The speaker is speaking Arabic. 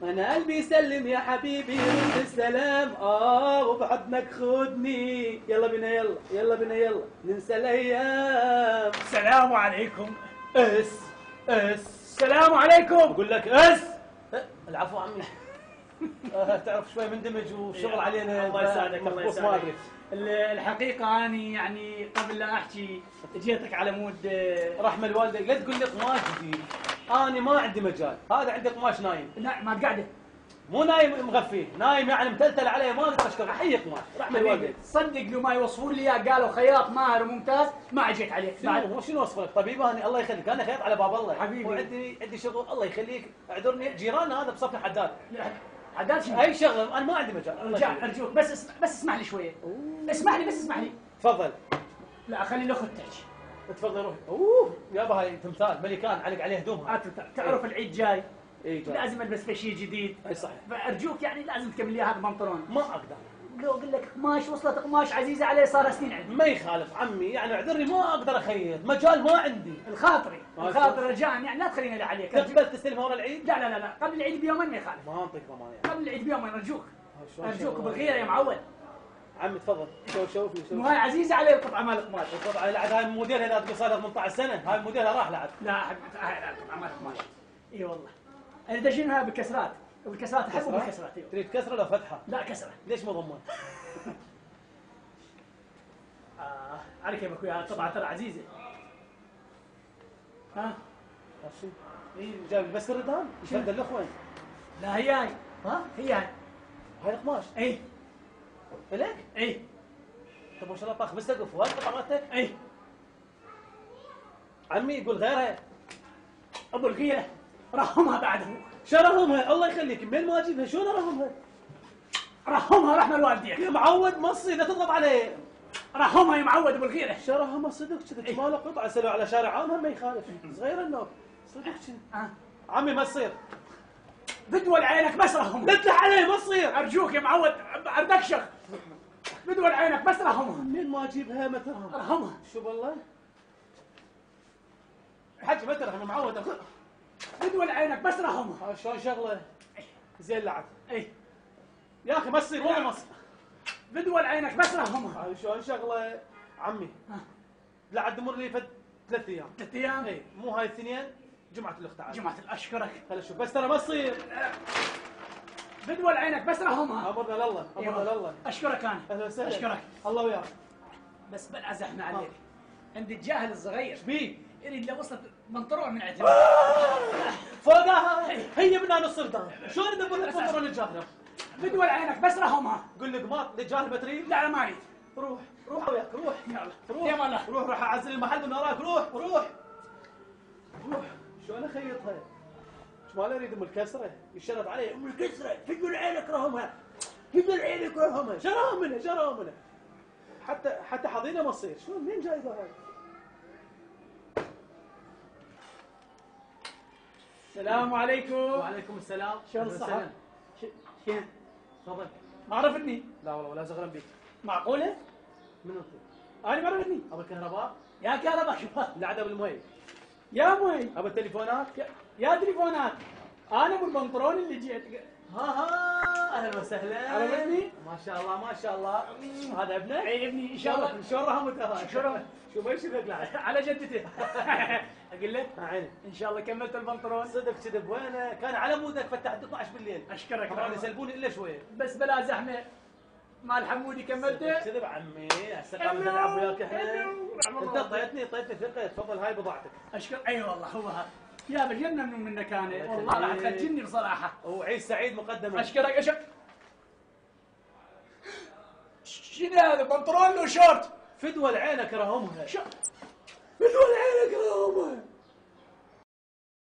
انا قلبي يسلم يا حبيبي رد السلام وبحضنك خدني يلا بينا يلا بينا يلا ننسى الايام. السلام عليكم. اس السلام عليكم. اقول لك العفو عمي. تعرف شوي مندمج وشغل علينا. الله يساعدك الله ما يساعدك. ادري. الحقيقة أني يعني قبل لا أحكي جيتك على مود رحمة الوالدة لا تقول لي قماش جديد، أنا ما عندي مجال، هذا عندي قماش نايم. لا ما قاعدة. مو نايم مغفيه، نايم يعني متلتل عليه ما اقدر اشتغل، اي قماش، رحمة الوالدة. صدق لو ما يوصفون لي اياه قالوا خياط ماهر وممتاز ما اجيت عليك. شنو وصفك؟ طبيب أنا الله يخليك، أنا خياط على باب الله. حبيبي. وعندي شغل الله يخليك، اعذرني جيراننا هذا بصف حداد. حداد شنو؟ أي شغل أنا ما عندي مجال. رجال أرجوك بس اسمح لي شوية. اسمح لي. تفضل. لا خلي الأخت تحكي. تفضل روح. يابا هاي تمثال ملكان علق عليه هدومها. تعرف العيد جاي. جاي. لازم البس في شيء جديد. اي صحيح. فارجوك يعني لازم تكمل لي هذا البنطلون. ما اقدر. لو اقول لك قماش وصلت قماش عزيزه علي صار سنين عندي. ما يخالف عمي، يعني اعذرني ما اقدر اخيط، مجال ما عندي. الخاطر رجاء يعني لا تخليني عليك. تقبل تستلم ورا العيد؟ لا قبل العيد بيومين ما يخالف. ما انطيك ضمان يعني. قبل العيد بيومين ارجوك بالغيره يا معود. عمي تفضل شوف مو هاي عزيزه علي القطعه مال القماش. القطعه لا عاد هاي موديلها اذا تقول صار 18 سنه، هاي موديلها راح لعب. لا هاي القطعه مال القماش. اي والله. انا دشينها بالكسرات، والكسرات احب بالكسرات. تريد كسره ولا فتحه؟ لا كسره. ليش مو ضمن؟ على كيفك وياها القطعه ترى عزيزه. ها؟ شو؟ اي جايب بس الردان؟ ايش هذا الاخوان؟ لا هي هاي. ها؟ هي هاي. هاي القماش؟ اي. لك؟ اي. طب ما شاء الله طاخ بستقف وهاي القطعه مالتك؟ اي. عمي يقول غيرها. ابو الغيره رحمها بعد ابوك. شو رحمها؟ الله يخليك منين ما اجيبها؟ شلون ارحمها؟ رحمها رحمة الوالدين. يا معود ما تصير لا تضغط عليه. رحمها يا معود ابو الغيره. شرها صدق كذا ما له قطعه سلوا على شارع عام ما يخالف صغير النوب صدق كذا. عمي ما تصير. بدول عينك بس رحمها. لا تلح عليه ما تصير. ارجوك يا معود اردكشخ. بدول عينك بس رحمها. منين ما اجيبها ما ترحم. ارحمها. شو والله؟ حج ما ترحم معود. بدول عينك بس رحمها. شلون شغله؟ زين لعب. اي يا اخي ما تصير والله ما تصير. بدول عينك بس رحمها. شلون شغله عمي؟ لا عاد تمر لي 3 ايام. 3 ايام؟ اي مو هاي الاثنين جمعة الاخت عاد. جمعة اشكرك. خل اشوف بس ترى ما تصير. بدول عينك بس رحمها. امرنا لله امرنا لله. اشكرك انا. اهلا وسهلا. اشكرك. الله وياك. بس بلا زحمة عليك. عندي الجاهل الصغير. ايش بيه؟ يريد لو وصلت بنطلون من عندي. فوقها هي منها نص ردان. شلون ادبر لك بنطلون الجاهل؟ بدول عينك بس رحمها. قل لي قماط للجاهل ما تريد؟ لا ما اريد. روح وياك روح. يلا روح. يا مالا. روح اعزل المحل من وراك روح. شلون اخيطها؟ ايش مال اريد ام الكسره؟ يشرب علي ام الكسره تقول عينك رهمها. تقول عينك رهمها. شراها منها. حتى حظينا ما تصير. شلون منين جايبها هاي؟ السلام عليكم. وعليكم السلام. شلون الصحة؟ شين؟ تفضل. ما عرفتني؟ لا والله ولا زغرا بيك. معقولة؟ من انت؟ أنا ما عرفتني. ابو الكهرباء؟ يا كهرباء شوف. لا عاد ابو المي. يا مي. ابو التليفونات؟ يا تليفونات. أنا ابو البنطلون اللي جيت. اهلا وسهلا. عرفتني؟ ما شاء الله. هذا ابنك؟ اي ابني ان شاء الله. شلون رهمته هاي؟ شلون؟ شوف ايش يبقى على جدته. اقول لك عيني ان شاء الله كملت البنطلون. صدق كذب وينه؟ كان على مودك فتحت 12 بالليل. اشكرك. طبعا يسلبوني الا شويه. بس بلا زحمه. مال حمودي كملته. كذب عمي هسه قام نلعب وياك احنا. انت طيتني ثقه. تفضل هاي بضاعتك. اشكر. اي والله هو هذا. يا بجنن منك انا والله راح تخجلني بصراحه. وعيد سعيد مقدما. اشكرك. شنو هذا بنطلون لو شورت؟ فدوى عينك رهمها. فدوى عينك رهمها.